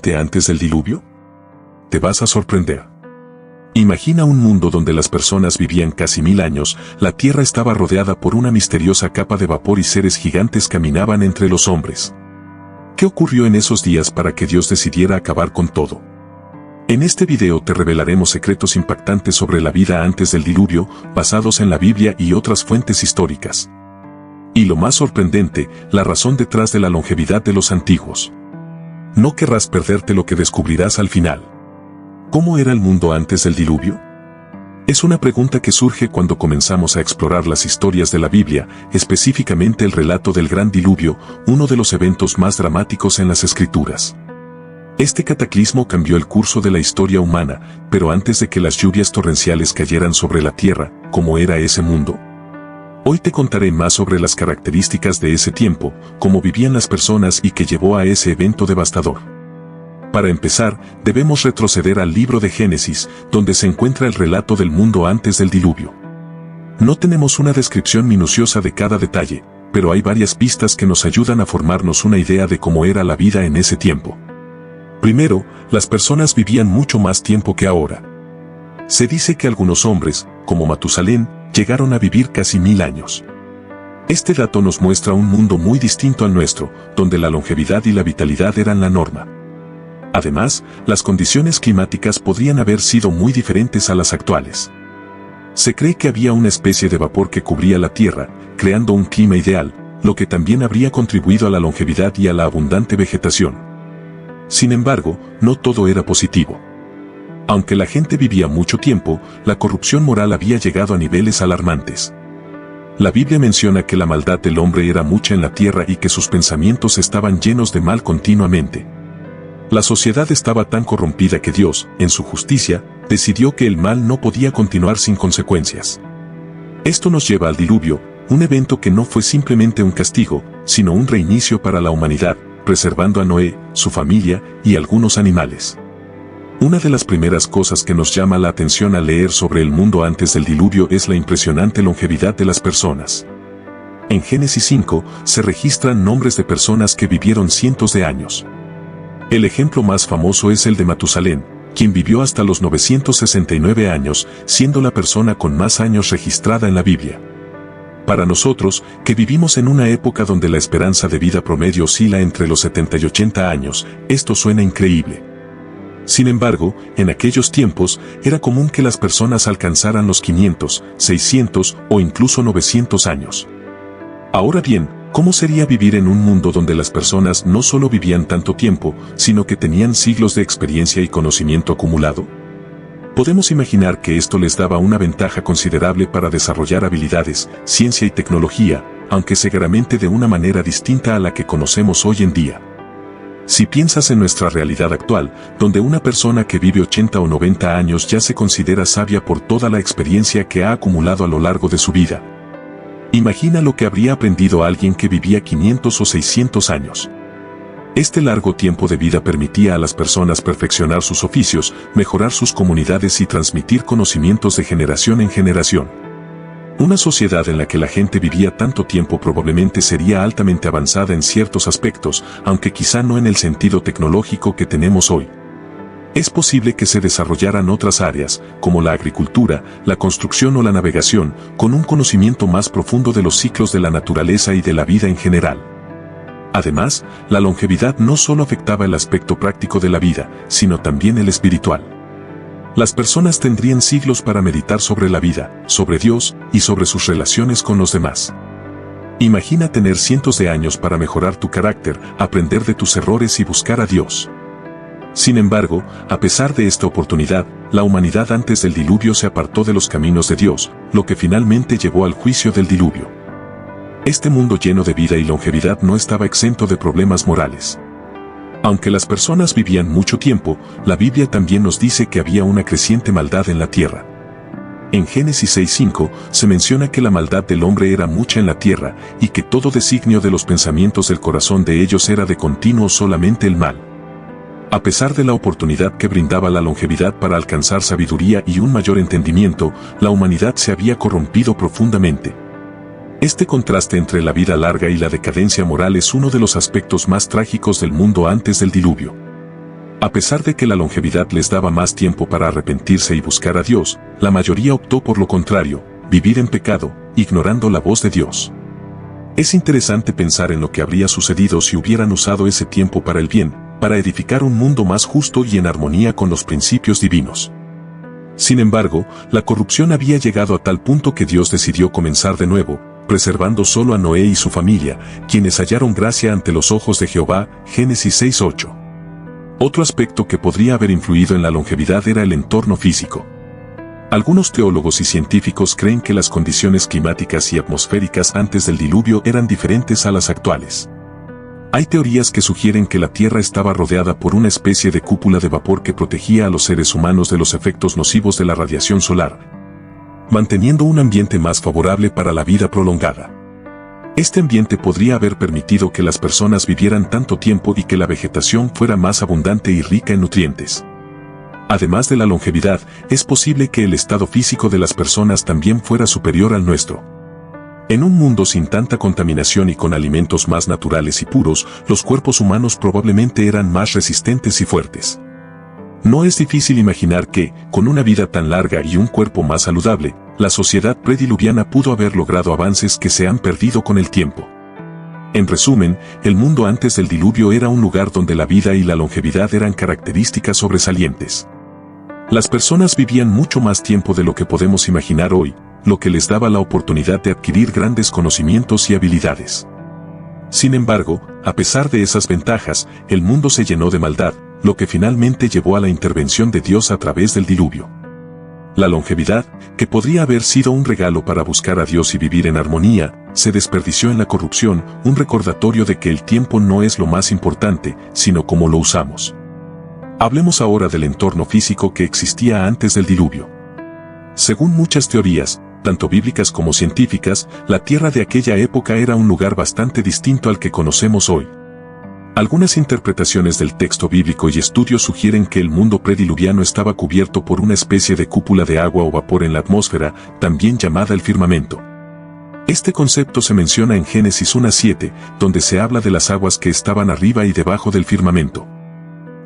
de antes del diluvio? Te vas a sorprender. Imagina un mundo donde las personas vivían casi 1000 años, la tierra estaba rodeada por una misteriosa capa de vapor y seres gigantes caminaban entre los hombres. ¿Qué ocurrió en esos días para que Dios decidiera acabar con todo? En este video te revelaremos secretos impactantes sobre la vida antes del diluvio, basados en la Biblia y otras fuentes históricas. Y lo más sorprendente, la razón detrás de la longevidad de los antiguos. No querrás perderte lo que descubrirás al final. ¿Cómo era el mundo antes del diluvio? Es una pregunta que surge cuando comenzamos a explorar las historias de la Biblia, específicamente el relato del Gran Diluvio, uno de los eventos más dramáticos en las Escrituras. Este cataclismo cambió el curso de la historia humana, pero antes de que las lluvias torrenciales cayeran sobre la tierra, ¿cómo era ese mundo? Hoy te contaré más sobre las características de ese tiempo, cómo vivían las personas y qué llevó a ese evento devastador. Para empezar, debemos retroceder al libro de Génesis, donde se encuentra el relato del mundo antes del diluvio. No tenemos una descripción minuciosa de cada detalle, pero hay varias pistas que nos ayudan a formarnos una idea de cómo era la vida en ese tiempo. Primero, las personas vivían mucho más tiempo que ahora. Se dice que algunos hombres, como Matusalén, llegaron a vivir casi 1000 años. Este dato nos muestra un mundo muy distinto al nuestro, donde la longevidad y la vitalidad eran la norma. Además, las condiciones climáticas podrían haber sido muy diferentes a las actuales. Se cree que había una especie de vapor que cubría la Tierra, creando un clima ideal, lo que también habría contribuido a la longevidad y a la abundante vegetación. Sin embargo, no todo era positivo. Aunque la gente vivía mucho tiempo, la corrupción moral había llegado a niveles alarmantes. La Biblia menciona que la maldad del hombre era mucha en la tierra y que sus pensamientos estaban llenos de mal continuamente. La sociedad estaba tan corrompida que Dios, en su justicia, decidió que el mal no podía continuar sin consecuencias. Esto nos lleva al diluvio, un evento que no fue simplemente un castigo, sino un reinicio para la humanidad, preservando a Noé, su familia y algunos animales. Una de las primeras cosas que nos llama la atención al leer sobre el mundo antes del diluvio es la impresionante longevidad de las personas. En Génesis 5 se registran nombres de personas que vivieron cientos de años. El ejemplo más famoso es el de Matusalén, quien vivió hasta los 969 años, siendo la persona con más años registrada en la Biblia. Para nosotros, que vivimos en una época donde la esperanza de vida promedio oscila entre los 70 y 80 años, esto suena increíble. Sin embargo, en aquellos tiempos, era común que las personas alcanzaran los 500, 600 o incluso 900 años. Ahora bien, ¿cómo sería vivir en un mundo donde las personas no solo vivían tanto tiempo, sino que tenían siglos de experiencia y conocimiento acumulado? Podemos imaginar que esto les daba una ventaja considerable para desarrollar habilidades, ciencia y tecnología, aunque seguramente de una manera distinta a la que conocemos hoy en día. Si piensas en nuestra realidad actual, donde una persona que vive 80 o 90 años ya se considera sabia por toda la experiencia que ha acumulado a lo largo de su vida. Imagina lo que habría aprendido alguien que vivía 500 o 600 años. Este largo tiempo de vida permitía a las personas perfeccionar sus oficios, mejorar sus comunidades y transmitir conocimientos de generación en generación. Una sociedad en la que la gente vivía tanto tiempo probablemente sería altamente avanzada en ciertos aspectos, aunque quizá no en el sentido tecnológico que tenemos hoy. Es posible que se desarrollaran otras áreas, como la agricultura, la construcción o la navegación, con un conocimiento más profundo de los ciclos de la naturaleza y de la vida en general. Además, la longevidad no solo afectaba el aspecto práctico de la vida, sino también el espiritual. Las personas tendrían siglos para meditar sobre la vida, sobre Dios y sobre sus relaciones con los demás. Imagina tener cientos de años para mejorar tu carácter, aprender de tus errores y buscar a Dios. Sin embargo, a pesar de esta oportunidad, la humanidad antes del diluvio se apartó de los caminos de Dios, lo que finalmente llevó al juicio del diluvio. Este mundo lleno de vida y longevidad no estaba exento de problemas morales. Aunque las personas vivían mucho tiempo, la Biblia también nos dice que había una creciente maldad en la tierra. En Génesis 6:5 se menciona que la maldad del hombre era mucha en la tierra y que todo designio de los pensamientos del corazón de ellos era de continuo solamente el mal. A pesar de la oportunidad que brindaba la longevidad para alcanzar sabiduría y un mayor entendimiento, la humanidad se había corrompido profundamente. Este contraste entre la vida larga y la decadencia moral es uno de los aspectos más trágicos del mundo antes del diluvio. A pesar de que la longevidad les daba más tiempo para arrepentirse y buscar a Dios, la mayoría optó por lo contrario, vivir en pecado, ignorando la voz de Dios. Es interesante pensar en lo que habría sucedido si hubieran usado ese tiempo para el bien, para edificar un mundo más justo y en armonía con los principios divinos. Sin embargo, la corrupción había llegado a tal punto que Dios decidió comenzar de nuevo, preservando solo a Noé y su familia, quienes hallaron gracia ante los ojos de Jehová, Génesis 6:8. Otro aspecto que podría haber influido en la longevidad era el entorno físico. Algunos teólogos y científicos creen que las condiciones climáticas y atmosféricas antes del diluvio eran diferentes a las actuales. Hay teorías que sugieren que la Tierra estaba rodeada por una especie de cúpula de vapor que protegía a los seres humanos de los efectos nocivos de la radiación solar, manteniendo un ambiente más favorable para la vida prolongada. Este ambiente podría haber permitido que las personas vivieran tanto tiempo y que la vegetación fuera más abundante y rica en nutrientes. Además de la longevidad, es posible que el estado físico de las personas también fuera superior al nuestro. En un mundo sin tanta contaminación y con alimentos más naturales y puros, los cuerpos humanos probablemente eran más resistentes y fuertes. No es difícil imaginar que, con una vida tan larga y un cuerpo más saludable, la sociedad prediluviana pudo haber logrado avances que se han perdido con el tiempo. En resumen, el mundo antes del diluvio era un lugar donde la vida y la longevidad eran características sobresalientes. Las personas vivían mucho más tiempo de lo que podemos imaginar hoy, lo que les daba la oportunidad de adquirir grandes conocimientos y habilidades. Sin embargo, a pesar de esas ventajas, el mundo se llenó de maldad, lo que finalmente llevó a la intervención de Dios a través del diluvio. La longevidad, que podría haber sido un regalo para buscar a Dios y vivir en armonía, se desperdició en la corrupción, un recordatorio de que el tiempo no es lo más importante, sino cómo lo usamos. Hablemos ahora del entorno físico que existía antes del diluvio. Según muchas teorías, tanto bíblicas como científicas, la tierra de aquella época era un lugar bastante distinto al que conocemos hoy. Algunas interpretaciones del texto bíblico y estudios sugieren que el mundo prediluviano estaba cubierto por una especie de cúpula de agua o vapor en la atmósfera, también llamada el firmamento. Este concepto se menciona en Génesis 1:7, donde se habla de las aguas que estaban arriba y debajo del firmamento.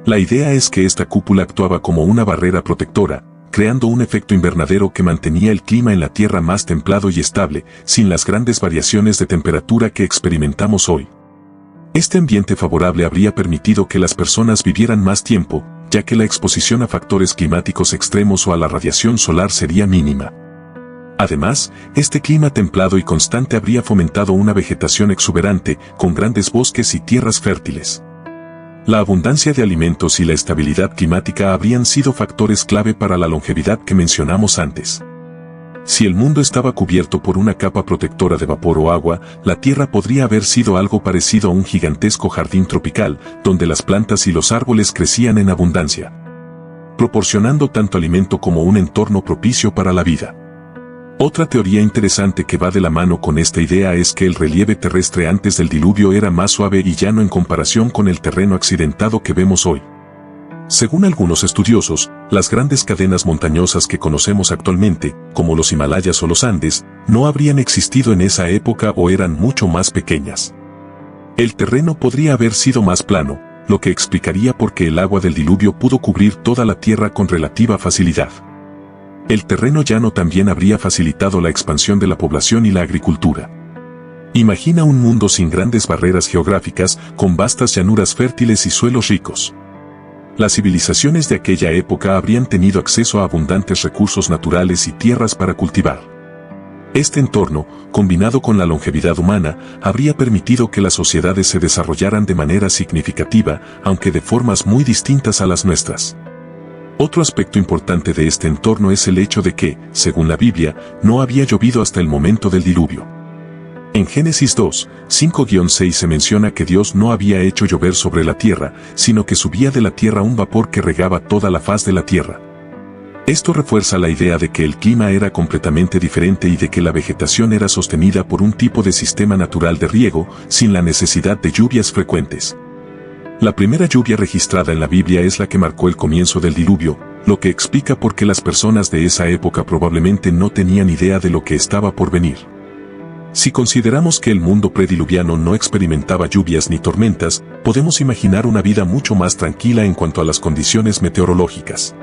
La idea es que esta cúpula actuaba como una barrera protectora, creando un efecto invernadero que mantenía el clima en la Tierra más templado y estable, sin las grandes variaciones de temperatura que experimentamos hoy. Este ambiente favorable habría permitido que las personas vivieran más tiempo, ya que la exposición a factores climáticos extremos o a la radiación solar sería mínima. Además, este clima templado y constante habría fomentado una vegetación exuberante, con grandes bosques y tierras fértiles. La abundancia de alimentos y la estabilidad climática habrían sido factores clave para la longevidad que mencionamos antes. Si el mundo estaba cubierto por una capa protectora de vapor o agua, la Tierra podría haber sido algo parecido a un gigantesco jardín tropical, donde las plantas y los árboles crecían en abundancia, proporcionando tanto alimento como un entorno propicio para la vida. Otra teoría interesante que va de la mano con esta idea es que el relieve terrestre antes del diluvio era más suave y llano en comparación con el terreno accidentado que vemos hoy. Según algunos estudiosos, las grandes cadenas montañosas que conocemos actualmente, como los Himalayas o los Andes, no habrían existido en esa época o eran mucho más pequeñas. El terreno podría haber sido más plano, lo que explicaría por qué el agua del diluvio pudo cubrir toda la tierra con relativa facilidad. El terreno llano también habría facilitado la expansión de la población y la agricultura. Imagina un mundo sin grandes barreras geográficas, con vastas llanuras fértiles y suelos ricos. Las civilizaciones de aquella época habrían tenido acceso a abundantes recursos naturales y tierras para cultivar. Este entorno, combinado con la longevidad humana, habría permitido que las sociedades se desarrollaran de manera significativa, aunque de formas muy distintas a las nuestras. Otro aspecto importante de este entorno es el hecho de que, según la Biblia, no había llovido hasta el momento del diluvio. En Génesis 2, 5-6 se menciona que Dios no había hecho llover sobre la tierra, sino que subía de la tierra un vapor que regaba toda la faz de la tierra. Esto refuerza la idea de que el clima era completamente diferente y de que la vegetación era sostenida por un tipo de sistema natural de riego, sin la necesidad de lluvias frecuentes. La primera lluvia registrada en la Biblia es la que marcó el comienzo del diluvio, lo que explica por qué las personas de esa época probablemente no tenían idea de lo que estaba por venir. Si consideramos que el mundo prediluviano no experimentaba lluvias ni tormentas, podemos imaginar una vida mucho más tranquila en cuanto a las condiciones meteorológicas.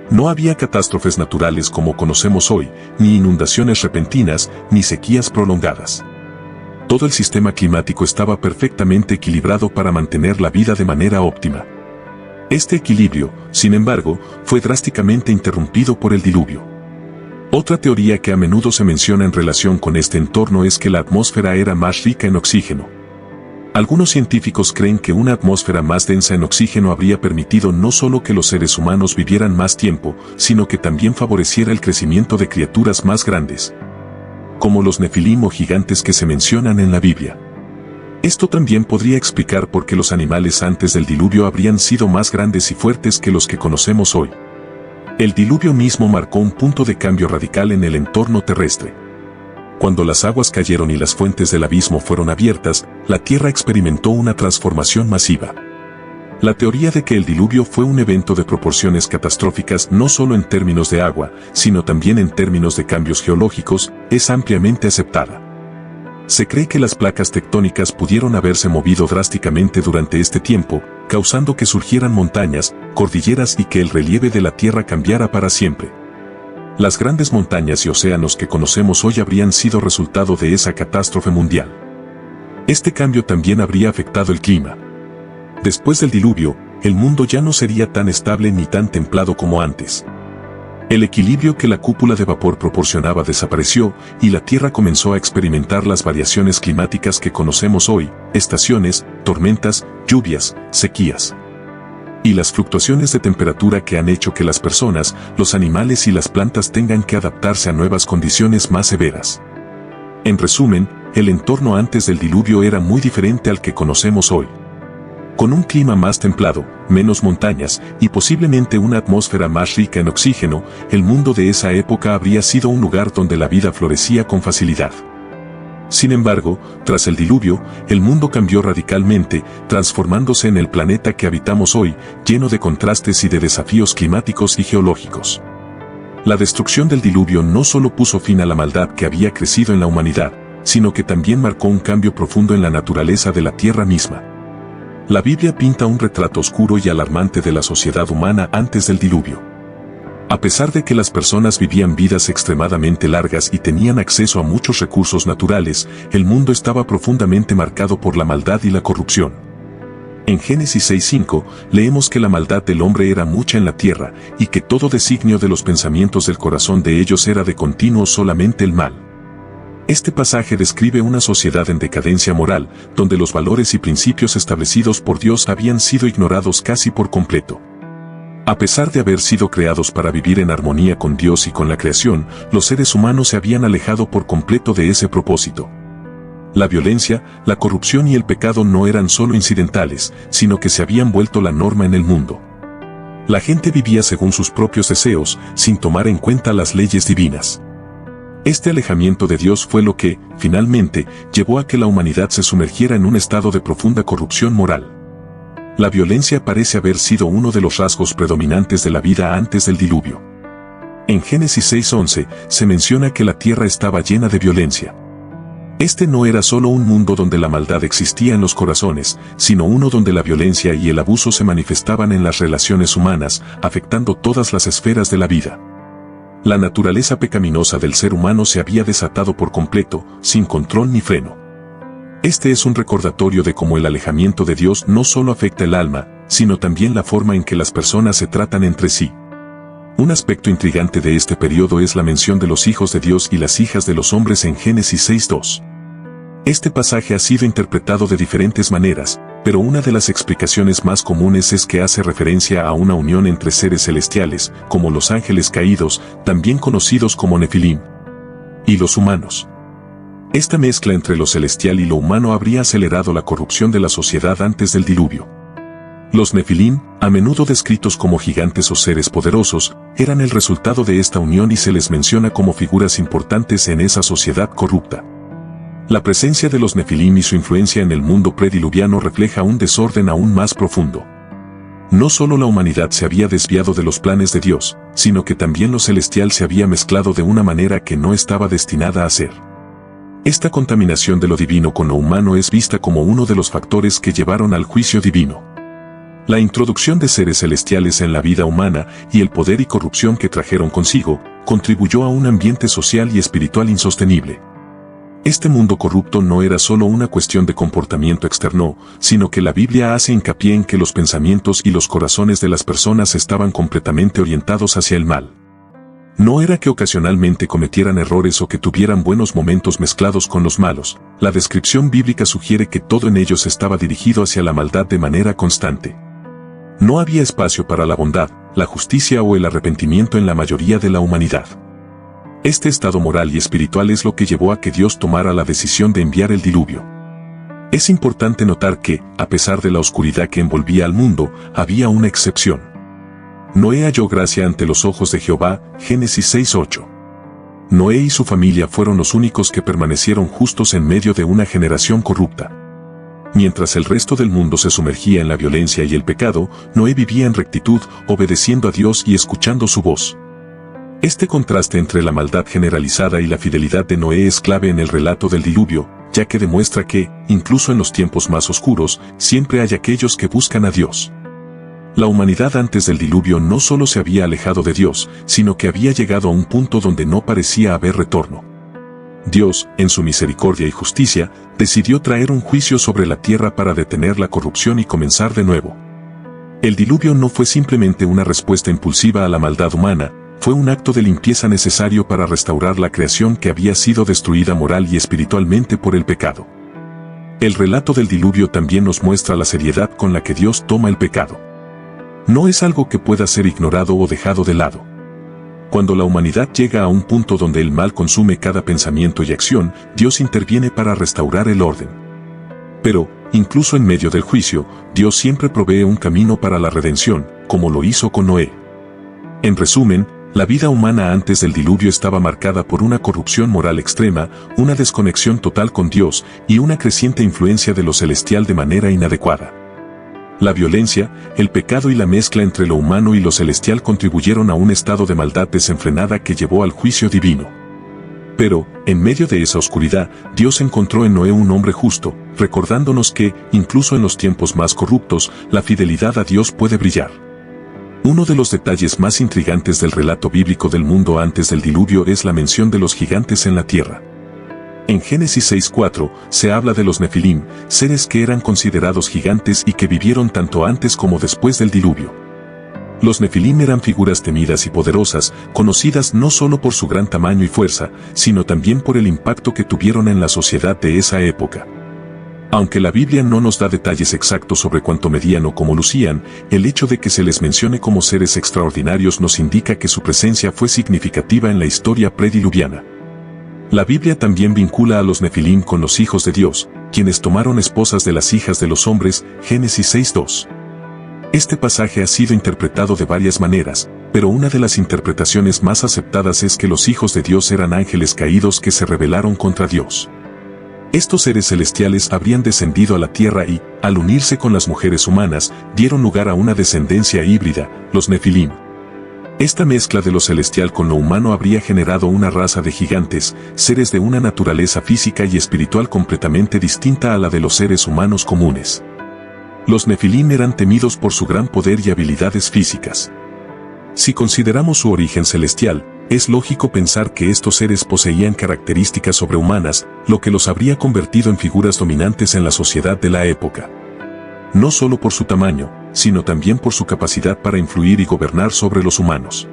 No había catástrofes naturales como conocemos hoy, ni inundaciones repentinas, ni sequías prolongadas. Todo el sistema climático estaba perfectamente equilibrado para mantener la vida de manera óptima. Este equilibrio, sin embargo, fue drásticamente interrumpido por el diluvio. Otra teoría que a menudo se menciona en relación con este entorno es que la atmósfera era más rica en oxígeno. Algunos científicos creen que una atmósfera más densa en oxígeno habría permitido no solo que los seres humanos vivieran más tiempo, sino que también favoreciera el crecimiento de criaturas más grandes, como los nefilim o gigantes que se mencionan en la Biblia. Esto también podría explicar por qué los animales antes del diluvio habrían sido más grandes y fuertes que los que conocemos hoy. El diluvio mismo marcó un punto de cambio radical en el entorno terrestre. Cuando las aguas cayeron y las fuentes del abismo fueron abiertas, la Tierra experimentó una transformación masiva. La teoría de que el diluvio fue un evento de proporciones catastróficas no solo en términos de agua, sino también en términos de cambios geológicos, es ampliamente aceptada. Se cree que las placas tectónicas pudieron haberse movido drásticamente durante este tiempo, causando que surgieran montañas, cordilleras y que el relieve de la Tierra cambiara para siempre. Las grandes montañas y océanos que conocemos hoy habrían sido resultado de esa catástrofe mundial. Este cambio también habría afectado el clima. Después del diluvio, el mundo ya no sería tan estable ni tan templado como antes. El equilibrio que la cúpula de vapor proporcionaba desapareció y la Tierra comenzó a experimentar las variaciones climáticas que conocemos hoy, estaciones, tormentas, lluvias, sequías. Y las fluctuaciones de temperatura que han hecho que las personas, los animales y las plantas tengan que adaptarse a nuevas condiciones más severas. En resumen, el entorno antes del diluvio era muy diferente al que conocemos hoy. Con un clima más templado, menos montañas y posiblemente una atmósfera más rica en oxígeno, el mundo de esa época habría sido un lugar donde la vida florecía con facilidad. Sin embargo, tras el diluvio, el mundo cambió radicalmente, transformándose en el planeta que habitamos hoy, lleno de contrastes y de desafíos climáticos y geológicos. La destrucción del diluvio no solo puso fin a la maldad que había crecido en la humanidad, sino que también marcó un cambio profundo en la naturaleza de la Tierra misma. La Biblia pinta un retrato oscuro y alarmante de la sociedad humana antes del diluvio. A pesar de que las personas vivían vidas extremadamente largas y tenían acceso a muchos recursos naturales, el mundo estaba profundamente marcado por la maldad y la corrupción. En Génesis 6:5, leemos que la maldad del hombre era mucha en la tierra, y que todo designio de los pensamientos del corazón de ellos era de continuo solamente el mal. Este pasaje describe una sociedad en decadencia moral, donde los valores y principios establecidos por Dios habían sido ignorados casi por completo. A pesar de haber sido creados para vivir en armonía con Dios y con la creación, los seres humanos se habían alejado por completo de ese propósito. La violencia, la corrupción y el pecado no eran solo incidentales, sino que se habían vuelto la norma en el mundo. La gente vivía según sus propios deseos, sin tomar en cuenta las leyes divinas. Este alejamiento de Dios fue lo que, finalmente, llevó a que la humanidad se sumergiera en un estado de profunda corrupción moral. La violencia parece haber sido uno de los rasgos predominantes de la vida antes del diluvio. En Génesis 6:11 se menciona que la tierra estaba llena de violencia. Este no era solo un mundo donde la maldad existía en los corazones, sino uno donde la violencia y el abuso se manifestaban en las relaciones humanas, afectando todas las esferas de la vida. La naturaleza pecaminosa del ser humano se había desatado por completo, sin control ni freno. Este es un recordatorio de cómo el alejamiento de Dios no solo afecta el alma, sino también la forma en que las personas se tratan entre sí. Un aspecto intrigante de este periodo es la mención de los hijos de Dios y las hijas de los hombres en Génesis 6:2. Este pasaje ha sido interpretado de diferentes maneras, pero una de las explicaciones más comunes es que hace referencia a una unión entre seres celestiales, como los ángeles caídos, también conocidos como nefilim, y los humanos. Esta mezcla entre lo celestial y lo humano habría acelerado la corrupción de la sociedad antes del diluvio. Los nefilim, a menudo descritos como gigantes o seres poderosos, eran el resultado de esta unión y se les menciona como figuras importantes en esa sociedad corrupta. La presencia de los nefilim y su influencia en el mundo prediluviano refleja un desorden aún más profundo. No solo la humanidad se había desviado de los planes de Dios, sino que también lo celestial se había mezclado de una manera que no estaba destinada a ser. Esta contaminación de lo divino con lo humano es vista como uno de los factores que llevaron al juicio divino. La introducción de seres celestiales en la vida humana y el poder y corrupción que trajeron consigo, contribuyó a un ambiente social y espiritual insostenible. Este mundo corrupto no era solo una cuestión de comportamiento externo, sino que la Biblia hace hincapié en que los pensamientos y los corazones de las personas estaban completamente orientados hacia el mal. No era que ocasionalmente cometieran errores o que tuvieran buenos momentos mezclados con los malos, la descripción bíblica sugiere que todo en ellos estaba dirigido hacia la maldad de manera constante. No había espacio para la bondad, la justicia o el arrepentimiento en la mayoría de la humanidad. Este estado moral y espiritual es lo que llevó a que Dios tomara la decisión de enviar el diluvio. Es importante notar que, a pesar de la oscuridad que envolvía al mundo, había una excepción. Noé halló gracia ante los ojos de Jehová, Génesis 6:8. Noé y su familia fueron los únicos que permanecieron justos en medio de una generación corrupta. Mientras el resto del mundo se sumergía en la violencia y el pecado, Noé vivía en rectitud, obedeciendo a Dios y escuchando su voz. Este contraste entre la maldad generalizada y la fidelidad de Noé es clave en el relato del diluvio, ya que demuestra que, incluso en los tiempos más oscuros, siempre hay aquellos que buscan a Dios. La humanidad antes del diluvio no solo se había alejado de Dios, sino que había llegado a un punto donde no parecía haber retorno. Dios, en su misericordia y justicia, decidió traer un juicio sobre la tierra para detener la corrupción y comenzar de nuevo. El diluvio no fue simplemente una respuesta impulsiva a la maldad humana, fue un acto de limpieza necesario para restaurar la creación que había sido destruida moral y espiritualmente por el pecado. El relato del diluvio también nos muestra la seriedad con la que Dios toma el pecado. No es algo que pueda ser ignorado o dejado de lado. Cuando la humanidad llega a un punto donde el mal consume cada pensamiento y acción, Dios interviene para restaurar el orden. Pero, incluso en medio del juicio, Dios siempre provee un camino para la redención, como lo hizo con Noé. En resumen, la vida humana antes del diluvio estaba marcada por una corrupción moral extrema, una desconexión total con Dios y una creciente influencia de lo celestial de manera inadecuada. La violencia, el pecado y la mezcla entre lo humano y lo celestial contribuyeron a un estado de maldad desenfrenada que llevó al juicio divino. Pero, en medio de esa oscuridad, Dios encontró en Noé un hombre justo, recordándonos que, incluso en los tiempos más corruptos, la fidelidad a Dios puede brillar. Uno de los detalles más intrigantes del relato bíblico del mundo antes del diluvio es la mención de los gigantes en la tierra. En Génesis 6:4 se habla de los Nefilim, seres que eran considerados gigantes y que vivieron tanto antes como después del diluvio. Los Nefilim eran figuras temidas y poderosas, conocidas no solo por su gran tamaño y fuerza, sino también por el impacto que tuvieron en la sociedad de esa época. Aunque la Biblia no nos da detalles exactos sobre cuánto medían o cómo lucían, el hecho de que se les mencione como seres extraordinarios nos indica que su presencia fue significativa en la historia prediluviana. La Biblia también vincula a los Nefilim con los hijos de Dios, quienes tomaron esposas de las hijas de los hombres, Génesis 6:2. Este pasaje ha sido interpretado de varias maneras, pero una de las interpretaciones más aceptadas es que los hijos de Dios eran ángeles caídos que se rebelaron contra Dios. Estos seres celestiales habrían descendido a la tierra y, al unirse con las mujeres humanas, dieron lugar a una descendencia híbrida, los Nefilim. Esta mezcla de lo celestial con lo humano habría generado una raza de gigantes, seres de una naturaleza física y espiritual completamente distinta a la de los seres humanos comunes. Los Nefilim eran temidos por su gran poder y habilidades físicas. Si consideramos su origen celestial, es lógico pensar que estos seres poseían características sobrehumanas, lo que los habría convertido en figuras dominantes en la sociedad de la época. No solo por su tamaño, sino también por su capacidad para influir y gobernar sobre los humanos.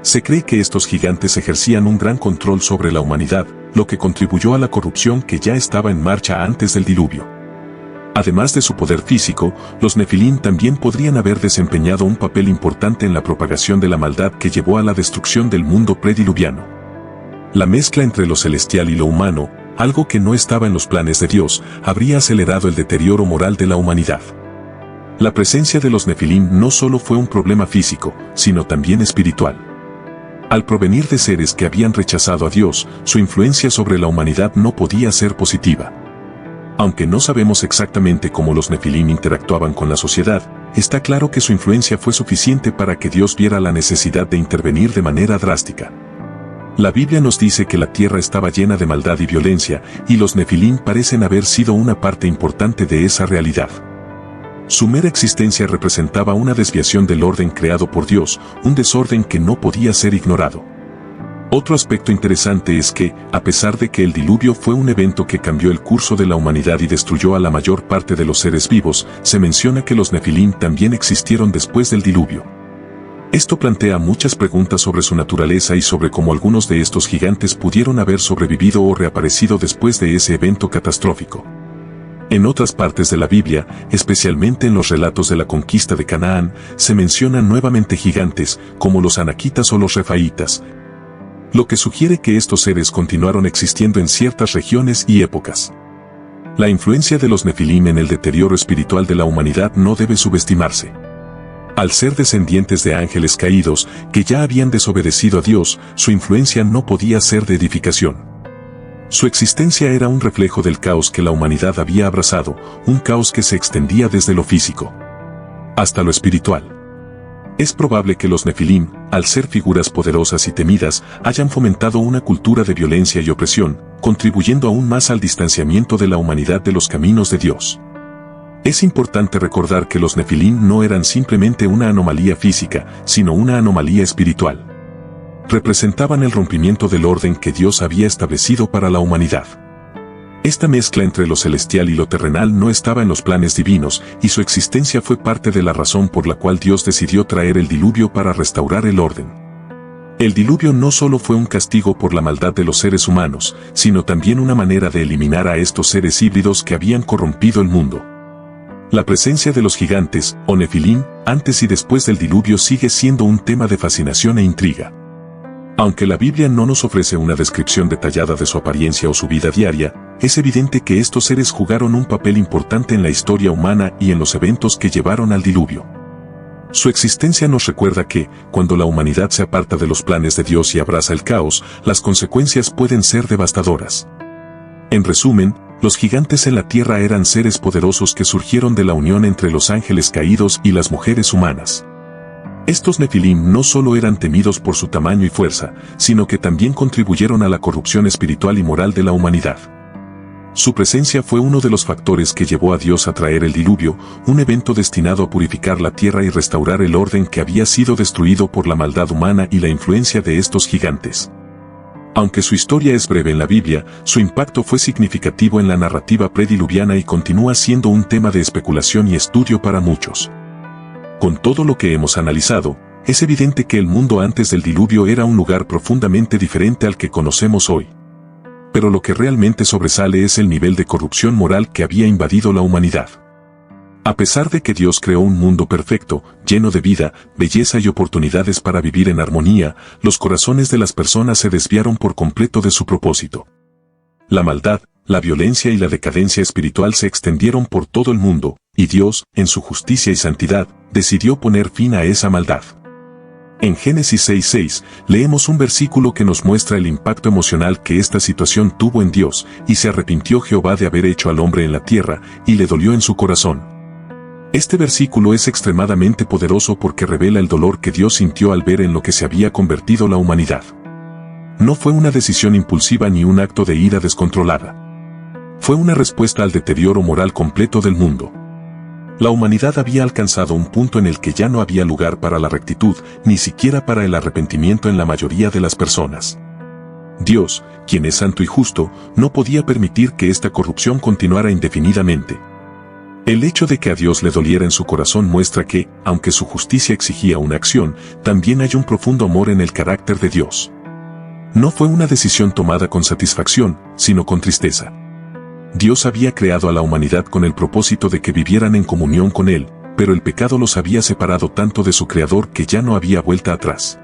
Se cree que estos gigantes ejercían un gran control sobre la humanidad, lo que contribuyó a la corrupción que ya estaba en marcha antes del diluvio. Además de su poder físico, los Nefilim también podrían haber desempeñado un papel importante en la propagación de la maldad que llevó a la destrucción del mundo prediluviano. La mezcla entre lo celestial y lo humano, algo que no estaba en los planes de Dios, habría acelerado el deterioro moral de la humanidad. La presencia de los Nefilim no solo fue un problema físico, sino también espiritual. Al provenir de seres que habían rechazado a Dios, su influencia sobre la humanidad no podía ser positiva. Aunque no sabemos exactamente cómo los Nefilim interactuaban con la sociedad, está claro que su influencia fue suficiente para que Dios viera la necesidad de intervenir de manera drástica. La Biblia nos dice que la tierra estaba llena de maldad y violencia, y los Nefilim parecen haber sido una parte importante de esa realidad. Su mera existencia representaba una desviación del orden creado por Dios, un desorden que no podía ser ignorado. Otro aspecto interesante es que, a pesar de que el diluvio fue un evento que cambió el curso de la humanidad y destruyó a la mayor parte de los seres vivos, se menciona que los Nefilim también existieron después del diluvio. Esto plantea muchas preguntas sobre su naturaleza y sobre cómo algunos de estos gigantes pudieron haber sobrevivido o reaparecido después de ese evento catastrófico. En otras partes de la Biblia, especialmente en los relatos de la conquista de Canaán, se mencionan nuevamente gigantes, como los anaquitas o los refaitas, lo que sugiere que estos seres continuaron existiendo en ciertas regiones y épocas. La influencia de los Nefilim en el deterioro espiritual de la humanidad no debe subestimarse. Al ser descendientes de ángeles caídos, que ya habían desobedecido a Dios, su influencia no podía ser de edificación. Su existencia era un reflejo del caos que la humanidad había abrazado, un caos que se extendía desde lo físico hasta lo espiritual. Es probable que los Nefilim, al ser figuras poderosas y temidas, hayan fomentado una cultura de violencia y opresión, contribuyendo aún más al distanciamiento de la humanidad de los caminos de Dios. Es importante recordar que los Nefilim no eran simplemente una anomalía física, sino una anomalía espiritual. Representaban el rompimiento del orden que Dios había establecido para la humanidad. Esta mezcla entre lo celestial y lo terrenal no estaba en los planes divinos, y su existencia fue parte de la razón por la cual Dios decidió traer el diluvio para restaurar el orden. El diluvio no solo fue un castigo por la maldad de los seres humanos, sino también una manera de eliminar a estos seres híbridos que habían corrompido el mundo. La presencia de los gigantes, o Nefilim, antes y después del diluvio sigue siendo un tema de fascinación e intriga. Aunque la Biblia no nos ofrece una descripción detallada de su apariencia o su vida diaria, es evidente que estos seres jugaron un papel importante en la historia humana y en los eventos que llevaron al diluvio. Su existencia nos recuerda que, cuando la humanidad se aparta de los planes de Dios y abraza el caos, las consecuencias pueden ser devastadoras. En resumen, los gigantes en la tierra eran seres poderosos que surgieron de la unión entre los ángeles caídos y las mujeres humanas. Estos Nefilim no solo eran temidos por su tamaño y fuerza, sino que también contribuyeron a la corrupción espiritual y moral de la humanidad. Su presencia fue uno de los factores que llevó a Dios a traer el diluvio, un evento destinado a purificar la tierra y restaurar el orden que había sido destruido por la maldad humana y la influencia de estos gigantes. Aunque su historia es breve en la Biblia, su impacto fue significativo en la narrativa prediluviana y continúa siendo un tema de especulación y estudio para muchos. Con todo lo que hemos analizado, es evidente que el mundo antes del diluvio era un lugar profundamente diferente al que conocemos hoy. Pero lo que realmente sobresale es el nivel de corrupción moral que había invadido la humanidad. A pesar de que Dios creó un mundo perfecto, lleno de vida, belleza y oportunidades para vivir en armonía, los corazones de las personas se desviaron por completo de su propósito. La maldad, la violencia y la decadencia espiritual se extendieron por todo el mundo, y Dios, en su justicia y santidad, decidió poner fin a esa maldad. En Génesis 6:6, leemos un versículo que nos muestra el impacto emocional que esta situación tuvo en Dios, y se arrepintió Jehová de haber hecho al hombre en la tierra, y le dolió en su corazón. Este versículo es extremadamente poderoso porque revela el dolor que Dios sintió al ver en lo que se había convertido la humanidad. No fue una decisión impulsiva ni un acto de ira descontrolada. Fue una respuesta al deterioro moral completo del mundo. La humanidad había alcanzado un punto en el que ya no había lugar para la rectitud, ni siquiera para el arrepentimiento en la mayoría de las personas. Dios, quien es santo y justo, no podía permitir que esta corrupción continuara indefinidamente. El hecho de que a Dios le doliera en su corazón muestra que, aunque su justicia exigía una acción, también hay un profundo amor en el carácter de Dios. No fue una decisión tomada con satisfacción, sino con tristeza. Dios había creado a la humanidad con el propósito de que vivieran en comunión con Él, pero el pecado los había separado tanto de su Creador que ya no había vuelta atrás.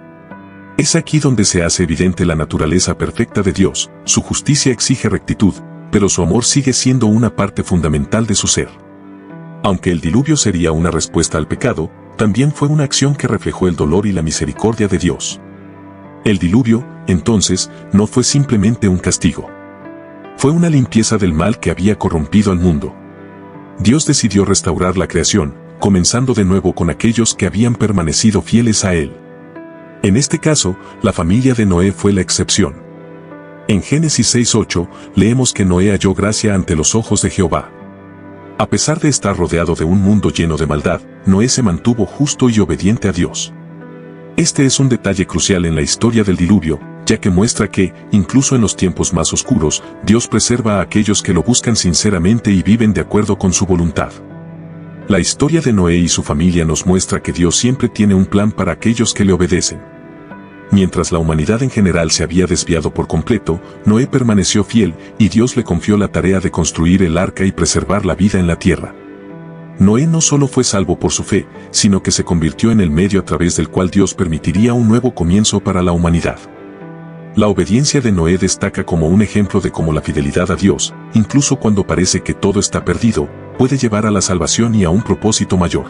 Es aquí donde se hace evidente la naturaleza perfecta de Dios. Su justicia exige rectitud, pero su amor sigue siendo una parte fundamental de su ser. Aunque el diluvio sería una respuesta al pecado, también fue una acción que reflejó el dolor y la misericordia de Dios. El diluvio, entonces, no fue simplemente un castigo. Fue una limpieza del mal que había corrompido al mundo. Dios decidió restaurar la creación, comenzando de nuevo con aquellos que habían permanecido fieles a Él. En este caso, la familia de Noé fue la excepción. En Génesis 6:8 leemos que Noé halló gracia ante los ojos de Jehová. A pesar de estar rodeado de un mundo lleno de maldad, Noé se mantuvo justo y obediente a Dios. Este es un detalle crucial en la historia del diluvio, ya que muestra que, incluso en los tiempos más oscuros, Dios preserva a aquellos que lo buscan sinceramente y viven de acuerdo con su voluntad. La historia de Noé y su familia nos muestra que Dios siempre tiene un plan para aquellos que le obedecen. Mientras la humanidad en general se había desviado por completo, Noé permaneció fiel y Dios le confió la tarea de construir el arca y preservar la vida en la tierra. Noé no solo fue salvo por su fe, sino que se convirtió en el medio a través del cual Dios permitiría un nuevo comienzo para la humanidad. La obediencia de Noé destaca como un ejemplo de cómo la fidelidad a Dios, incluso cuando parece que todo está perdido, puede llevar a la salvación y a un propósito mayor.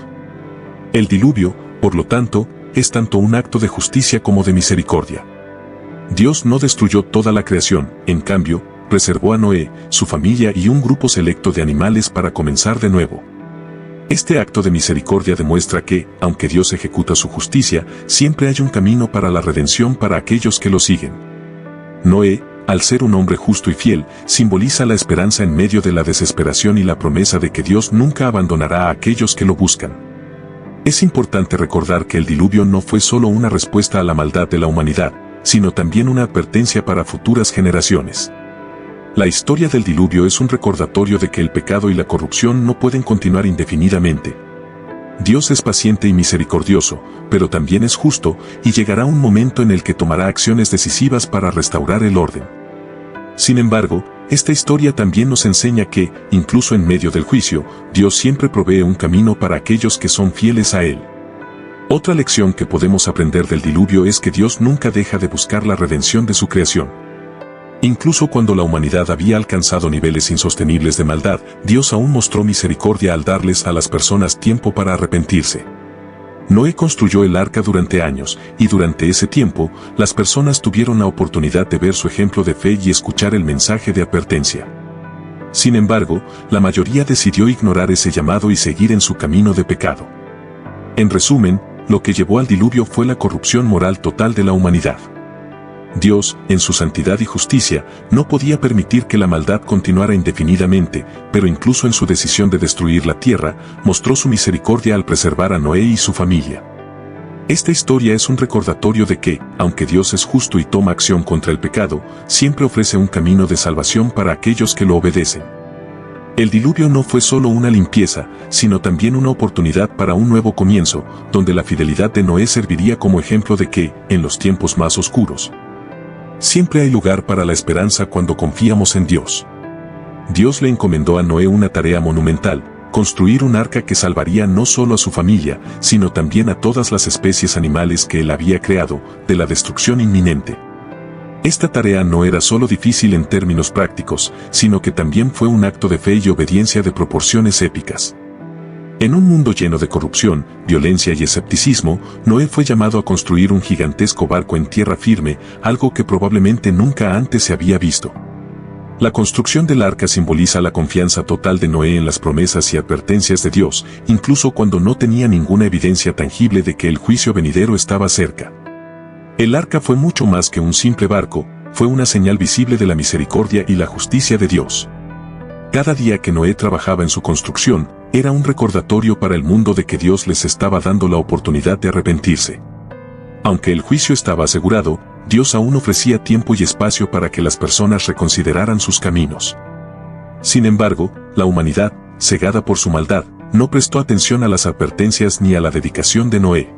El diluvio, por lo tanto, es tanto un acto de justicia como de misericordia. Dios no destruyó toda la creación, en cambio, preservó a Noé, su familia y un grupo selecto de animales para comenzar de nuevo. Este acto de misericordia demuestra que, aunque Dios ejecuta su justicia, siempre hay un camino para la redención para aquellos que lo siguen. Noé, al ser un hombre justo y fiel, simboliza la esperanza en medio de la desesperación y la promesa de que Dios nunca abandonará a aquellos que lo buscan. Es importante recordar que el diluvio no fue solo una respuesta a la maldad de la humanidad, sino también una advertencia para futuras generaciones. La historia del diluvio es un recordatorio de que el pecado y la corrupción no pueden continuar indefinidamente. Dios es paciente y misericordioso, pero también es justo, y llegará un momento en el que tomará acciones decisivas para restaurar el orden. Sin embargo, esta historia también nos enseña que, incluso en medio del juicio, Dios siempre provee un camino para aquellos que son fieles a Él. Otra lección que podemos aprender del diluvio es que Dios nunca deja de buscar la redención de su creación. Incluso cuando la humanidad había alcanzado niveles insostenibles de maldad, Dios aún mostró misericordia al darles a las personas tiempo para arrepentirse. Noé construyó el arca durante años, y durante ese tiempo, las personas tuvieron la oportunidad de ver su ejemplo de fe y escuchar el mensaje de advertencia. Sin embargo, la mayoría decidió ignorar ese llamado y seguir en su camino de pecado. En resumen, lo que llevó al diluvio fue la corrupción moral total de la humanidad. Dios, en su santidad y justicia, no podía permitir que la maldad continuara indefinidamente, pero incluso en su decisión de destruir la tierra, mostró su misericordia al preservar a Noé y su familia. Esta historia es un recordatorio de que, aunque Dios es justo y toma acción contra el pecado, siempre ofrece un camino de salvación para aquellos que lo obedecen. El diluvio no fue solo una limpieza, sino también una oportunidad para un nuevo comienzo, donde la fidelidad de Noé serviría como ejemplo de que, en los tiempos más oscuros, siempre hay lugar para la esperanza cuando confiamos en Dios. Dios le encomendó a Noé una tarea monumental, construir un arca que salvaría no solo a su familia, sino también a todas las especies animales que él había creado, de la destrucción inminente. Esta tarea no era solo difícil en términos prácticos, sino que también fue un acto de fe y obediencia de proporciones épicas. En un mundo lleno de corrupción, violencia y escepticismo, Noé fue llamado a construir un gigantesco barco en tierra firme, algo que probablemente nunca antes se había visto. La construcción del arca simboliza la confianza total de Noé en las promesas y advertencias de Dios, incluso cuando no tenía ninguna evidencia tangible de que el juicio venidero estaba cerca. El arca fue mucho más que un simple barco, fue una señal visible de la misericordia y la justicia de Dios. Cada día que Noé trabajaba en su construcción, era un recordatorio para el mundo de que Dios les estaba dando la oportunidad de arrepentirse. Aunque el juicio estaba asegurado, Dios aún ofrecía tiempo y espacio para que las personas reconsideraran sus caminos. Sin embargo, la humanidad, cegada por su maldad, no prestó atención a las advertencias ni a la dedicación de Noé.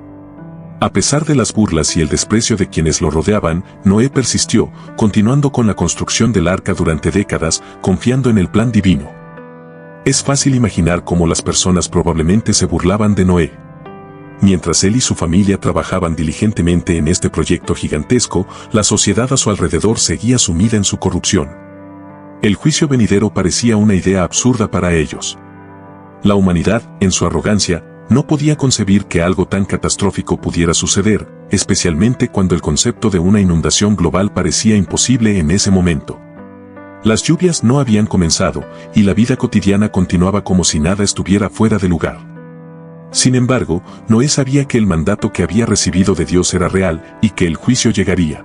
A pesar de las burlas y el desprecio de quienes lo rodeaban, Noé persistió, continuando con la construcción del arca durante décadas, confiando en el plan divino. Es fácil imaginar cómo las personas probablemente se burlaban de Noé. Mientras él y su familia trabajaban diligentemente en este proyecto gigantesco, la sociedad a su alrededor seguía sumida en su corrupción. El juicio venidero parecía una idea absurda para ellos. La humanidad, en su arrogancia, no podía concebir que algo tan catastrófico pudiera suceder, especialmente cuando el concepto de una inundación global parecía imposible en ese momento. Las lluvias no habían comenzado, y la vida cotidiana continuaba como si nada estuviera fuera de lugar. Sin embargo, Noé sabía que el mandato que había recibido de Dios era real y que el juicio llegaría.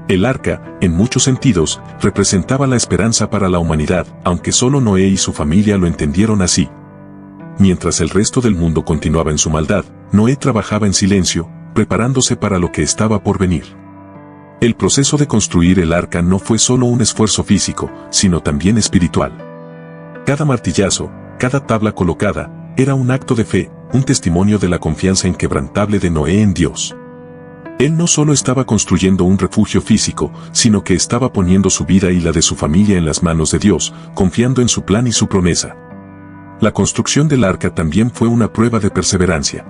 El arca, en muchos sentidos, representaba la esperanza para la humanidad, aunque solo Noé y su familia lo entendieron así. Mientras el resto del mundo continuaba en su maldad, Noé trabajaba en silencio, preparándose para lo que estaba por venir. El proceso de construir el arca no fue solo un esfuerzo físico, sino también espiritual. Cada martillazo, cada tabla colocada, era un acto de fe, un testimonio de la confianza inquebrantable de Noé en Dios. Él no solo estaba construyendo un refugio físico, sino que estaba poniendo su vida y la de su familia en las manos de Dios, confiando en su plan y su promesa. La construcción del arca también fue una prueba de perseverancia.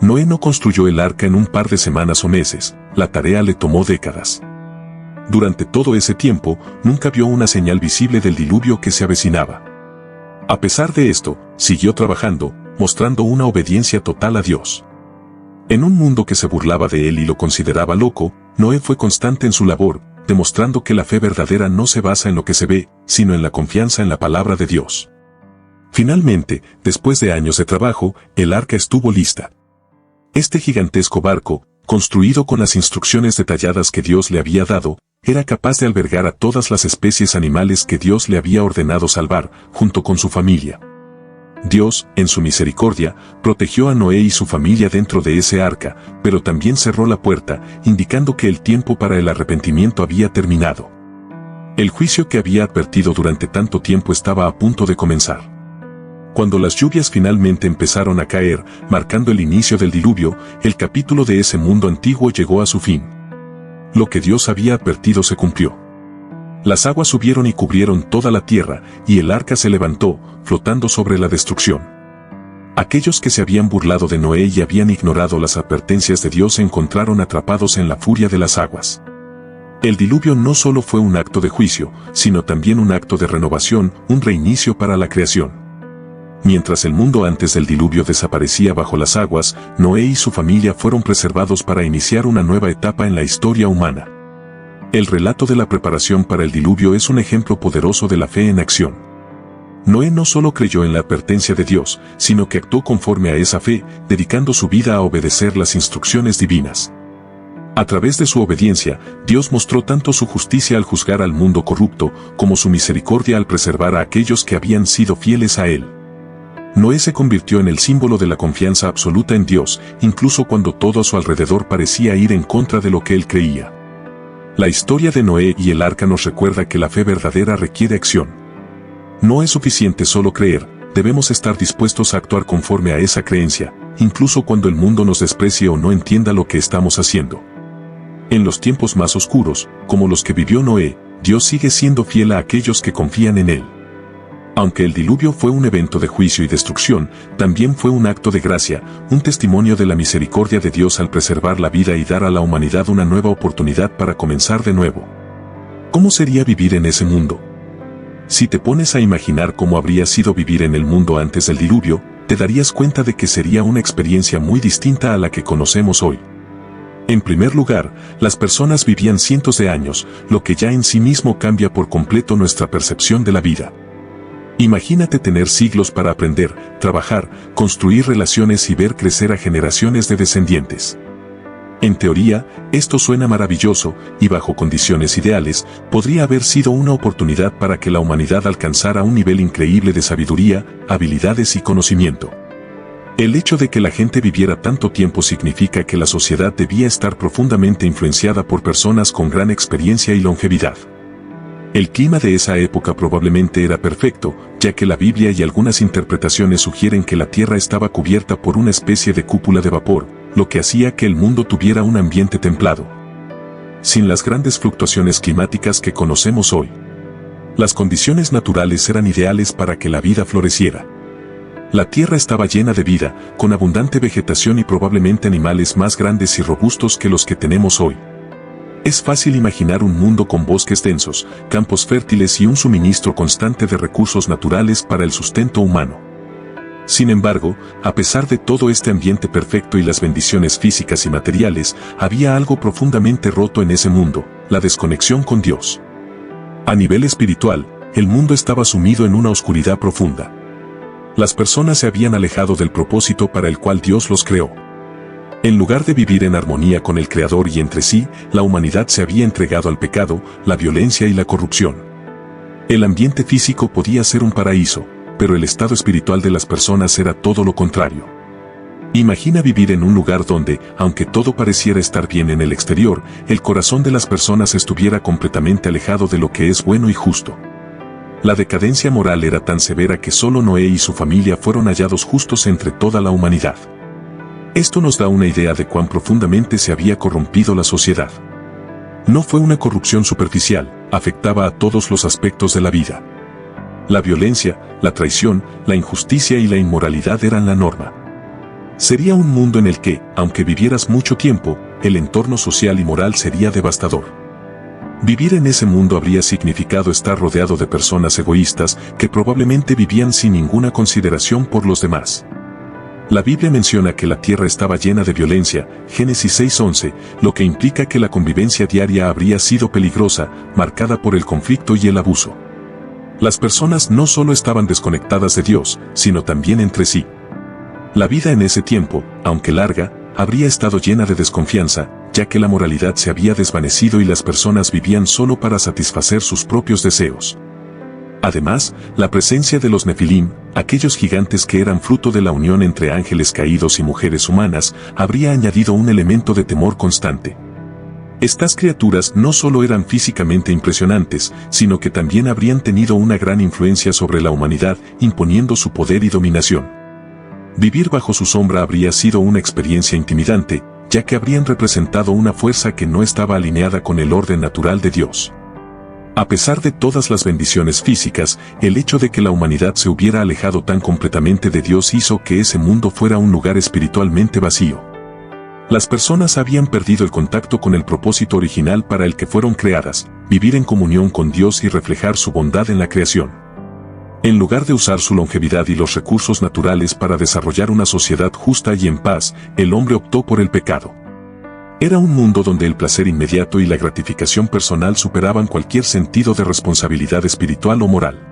Noé no construyó el arca en un par de semanas o meses, la tarea le tomó décadas. Durante todo ese tiempo, nunca vio una señal visible del diluvio que se avecinaba. A pesar de esto, siguió trabajando, mostrando una obediencia total a Dios. En un mundo que se burlaba de él y lo consideraba loco, Noé fue constante en su labor, demostrando que la fe verdadera no se basa en lo que se ve, sino en la confianza en la palabra de Dios. Finalmente, después de años de trabajo, el arca estuvo lista. Este gigantesco barco, construido con las instrucciones detalladas que Dios le había dado, era capaz de albergar a todas las especies animales que Dios le había ordenado salvar, junto con su familia. Dios, en su misericordia, protegió a Noé y su familia dentro de ese arca, pero también cerró la puerta, indicando que el tiempo para el arrepentimiento había terminado. El juicio que había advertido durante tanto tiempo estaba a punto de comenzar. Cuando las lluvias finalmente empezaron a caer, marcando el inicio del diluvio, el capítulo de ese mundo antiguo llegó a su fin. Lo que Dios había advertido se cumplió. Las aguas subieron y cubrieron toda la tierra, y el arca se levantó, flotando sobre la destrucción. Aquellos que se habían burlado de Noé y habían ignorado las advertencias de Dios se encontraron atrapados en la furia de las aguas. El diluvio no solo fue un acto de juicio, sino también un acto de renovación, un reinicio para la creación. Mientras el mundo antes del diluvio desaparecía bajo las aguas, Noé y su familia fueron preservados para iniciar una nueva etapa en la historia humana. El relato de la preparación para el diluvio es un ejemplo poderoso de la fe en acción. Noé no solo creyó en la advertencia de Dios, sino que actuó conforme a esa fe, dedicando su vida a obedecer las instrucciones divinas. A través de su obediencia, Dios mostró tanto su justicia al juzgar al mundo corrupto, como su misericordia al preservar a aquellos que habían sido fieles a Él. Noé se convirtió en el símbolo de la confianza absoluta en Dios, incluso cuando todo a su alrededor parecía ir en contra de lo que él creía. La historia de Noé y el arca nos recuerda que la fe verdadera requiere acción. No es suficiente solo creer, debemos estar dispuestos a actuar conforme a esa creencia, incluso cuando el mundo nos desprecie o no entienda lo que estamos haciendo. En los tiempos más oscuros, como los que vivió Noé, Dios sigue siendo fiel a aquellos que confían en Él. Aunque el diluvio fue un evento de juicio y destrucción, también fue un acto de gracia, un testimonio de la misericordia de Dios al preservar la vida y dar a la humanidad una nueva oportunidad para comenzar de nuevo. ¿Cómo sería vivir en ese mundo? Si te pones a imaginar cómo habría sido vivir en el mundo antes del diluvio, te darías cuenta de que sería una experiencia muy distinta a la que conocemos hoy. En primer lugar, las personas vivían cientos de años, lo que ya en sí mismo cambia por completo nuestra percepción de la vida. Imagínate tener siglos para aprender, trabajar, construir relaciones y ver crecer a generaciones de descendientes. En teoría, esto suena maravilloso, y bajo condiciones ideales, podría haber sido una oportunidad para que la humanidad alcanzara un nivel increíble de sabiduría, habilidades y conocimiento. El hecho de que la gente viviera tanto tiempo significa que la sociedad debía estar profundamente influenciada por personas con gran experiencia y longevidad. El clima de esa época probablemente era perfecto, ya que la Biblia y algunas interpretaciones sugieren que la Tierra estaba cubierta por una especie de cúpula de vapor, lo que hacía que el mundo tuviera un ambiente templado. Sin las grandes fluctuaciones climáticas que conocemos hoy, las condiciones naturales eran ideales para que la vida floreciera. La Tierra estaba llena de vida, con abundante vegetación y probablemente animales más grandes y robustos que los que tenemos hoy. Es fácil imaginar un mundo con bosques densos, campos fértiles y un suministro constante de recursos naturales para el sustento humano. Sin embargo, a pesar de todo este ambiente perfecto y las bendiciones físicas y materiales, había algo profundamente roto en ese mundo, la desconexión con Dios. A nivel espiritual, el mundo estaba sumido en una oscuridad profunda. Las personas se habían alejado del propósito para el cual Dios los creó. En lugar de vivir en armonía con el Creador y entre sí, la humanidad se había entregado al pecado, la violencia y la corrupción. El ambiente físico podía ser un paraíso, pero el estado espiritual de las personas era todo lo contrario. Imagina vivir en un lugar donde, aunque todo pareciera estar bien en el exterior, el corazón de las personas estuviera completamente alejado de lo que es bueno y justo. La decadencia moral era tan severa que solo Noé y su familia fueron hallados justos entre toda la humanidad. Esto nos da una idea de cuán profundamente se había corrompido la sociedad. No fue una corrupción superficial, afectaba a todos los aspectos de la vida. La violencia, la traición, la injusticia y la inmoralidad eran la norma. Sería un mundo en el que, aunque vivieras mucho tiempo, el entorno social y moral sería devastador. Vivir en ese mundo habría significado estar rodeado de personas egoístas que probablemente vivían sin ninguna consideración por los demás. La Biblia menciona que la tierra estaba llena de violencia, Génesis 6:11, lo que implica que la convivencia diaria habría sido peligrosa, marcada por el conflicto y el abuso. Las personas no solo estaban desconectadas de Dios, sino también entre sí. La vida en ese tiempo, aunque larga, habría estado llena de desconfianza, ya que la moralidad se había desvanecido y las personas vivían solo para satisfacer sus propios deseos. Además, la presencia de los Nefilim, aquellos gigantes que eran fruto de la unión entre ángeles caídos y mujeres humanas, habría añadido un elemento de temor constante. Estas criaturas no solo eran físicamente impresionantes, sino que también habrían tenido una gran influencia sobre la humanidad, imponiendo su poder y dominación. Vivir bajo su sombra habría sido una experiencia intimidante, ya que habrían representado una fuerza que no estaba alineada con el orden natural de Dios. A pesar de todas las bendiciones físicas, el hecho de que la humanidad se hubiera alejado tan completamente de Dios hizo que ese mundo fuera un lugar espiritualmente vacío. Las personas habían perdido el contacto con el propósito original para el que fueron creadas, vivir en comunión con Dios y reflejar su bondad en la creación. En lugar de usar su longevidad y los recursos naturales para desarrollar una sociedad justa y en paz, el hombre optó por el pecado. Era un mundo donde el placer inmediato y la gratificación personal superaban cualquier sentido de responsabilidad espiritual o moral.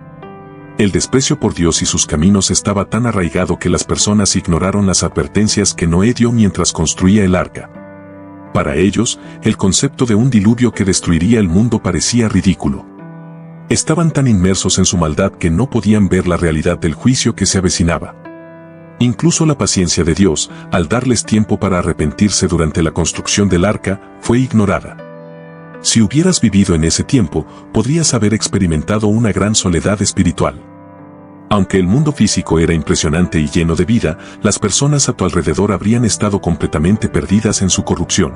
El desprecio por Dios y sus caminos estaba tan arraigado que las personas ignoraron las advertencias que Noé dio mientras construía el arca. Para ellos, el concepto de un diluvio que destruiría el mundo parecía ridículo. Estaban tan inmersos en su maldad que no podían ver la realidad del juicio que se avecinaba. Incluso la paciencia de Dios, al darles tiempo para arrepentirse durante la construcción del arca, fue ignorada. Si hubieras vivido en ese tiempo, podrías haber experimentado una gran soledad espiritual. Aunque el mundo físico era impresionante y lleno de vida, las personas a tu alrededor habrían estado completamente perdidas en su corrupción.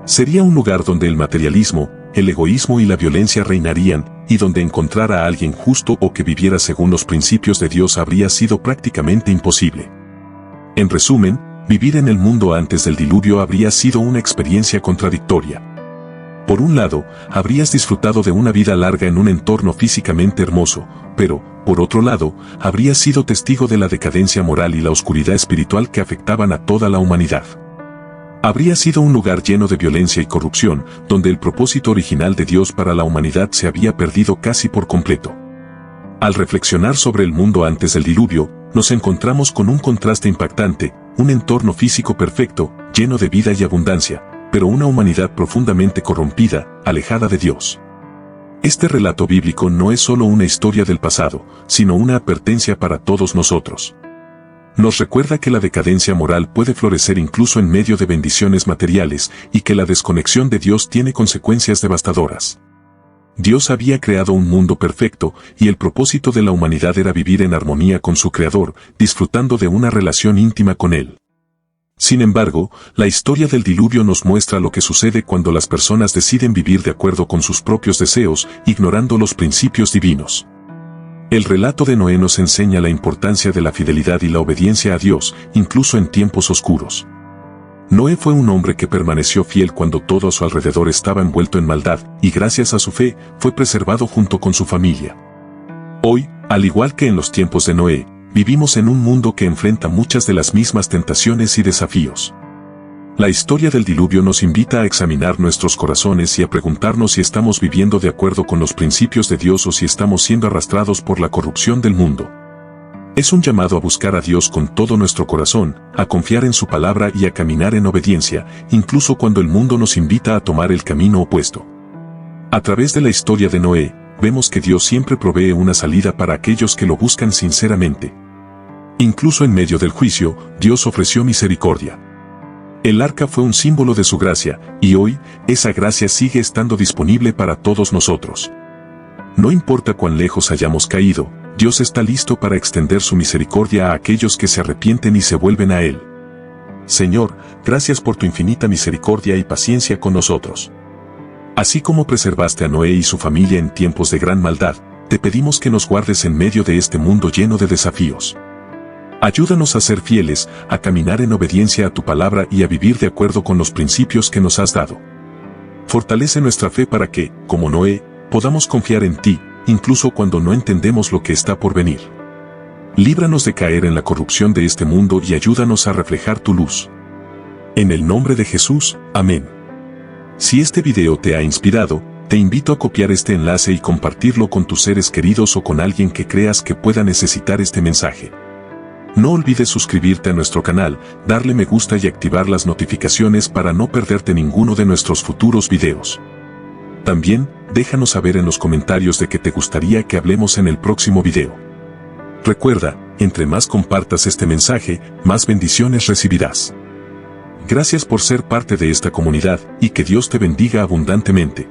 Sería un lugar donde el materialismo, el egoísmo y la violencia reinarían, y donde encontrar a alguien justo o que viviera según los principios de Dios habría sido prácticamente imposible. En resumen, vivir en el mundo antes del diluvio habría sido una experiencia contradictoria. Por un lado, habrías disfrutado de una vida larga en un entorno físicamente hermoso, pero, por otro lado, habrías sido testigo de la decadencia moral y la oscuridad espiritual que afectaban a toda la humanidad. Habría sido un lugar lleno de violencia y corrupción, donde el propósito original de Dios para la humanidad se había perdido casi por completo. Al reflexionar sobre el mundo antes del diluvio, nos encontramos con un contraste impactante, un entorno físico perfecto, lleno de vida y abundancia, pero una humanidad profundamente corrompida, alejada de Dios. Este relato bíblico no es solo una historia del pasado, sino una advertencia para todos nosotros. Nos recuerda que la decadencia moral puede florecer incluso en medio de bendiciones materiales y que la desconexión de Dios tiene consecuencias devastadoras. Dios había creado un mundo perfecto y el propósito de la humanidad era vivir en armonía con su Creador, disfrutando de una relación íntima con Él. Sin embargo, la historia del diluvio nos muestra lo que sucede cuando las personas deciden vivir de acuerdo con sus propios deseos, ignorando los principios divinos. El relato de Noé nos enseña la importancia de la fidelidad y la obediencia a Dios, incluso en tiempos oscuros. Noé fue un hombre que permaneció fiel cuando todo a su alrededor estaba envuelto en maldad, y gracias a su fe, fue preservado junto con su familia. Hoy, al igual que en los tiempos de Noé, vivimos en un mundo que enfrenta muchas de las mismas tentaciones y desafíos. La historia del diluvio nos invita a examinar nuestros corazones y a preguntarnos si estamos viviendo de acuerdo con los principios de Dios o si estamos siendo arrastrados por la corrupción del mundo. Es un llamado a buscar a Dios con todo nuestro corazón, a confiar en su palabra y a caminar en obediencia, incluso cuando el mundo nos invita a tomar el camino opuesto. A través de la historia de Noé, vemos que Dios siempre provee una salida para aquellos que lo buscan sinceramente. Incluso en medio del juicio, Dios ofreció misericordia. El arca fue un símbolo de su gracia, y hoy, esa gracia sigue estando disponible para todos nosotros. No importa cuán lejos hayamos caído, Dios está listo para extender su misericordia a aquellos que se arrepienten y se vuelven a Él. Señor, gracias por tu infinita misericordia y paciencia con nosotros. Así como preservaste a Noé y su familia en tiempos de gran maldad, te pedimos que nos guardes en medio de este mundo lleno de desafíos. Ayúdanos a ser fieles, a caminar en obediencia a tu palabra y a vivir de acuerdo con los principios que nos has dado. Fortalece nuestra fe para que, como Noé, podamos confiar en ti, incluso cuando no entendemos lo que está por venir. Líbranos de caer en la corrupción de este mundo y ayúdanos a reflejar tu luz. En el nombre de Jesús, amén. Si este video te ha inspirado, te invito a copiar este enlace y compartirlo con tus seres queridos o con alguien que creas que pueda necesitar este mensaje. No olvides suscribirte a nuestro canal, darle me gusta y activar las notificaciones para no perderte ninguno de nuestros futuros videos. También, déjanos saber en los comentarios de qué te gustaría que hablemos en el próximo video. Recuerda, entre más compartas este mensaje, más bendiciones recibirás. Gracias por ser parte de esta comunidad y que Dios te bendiga abundantemente.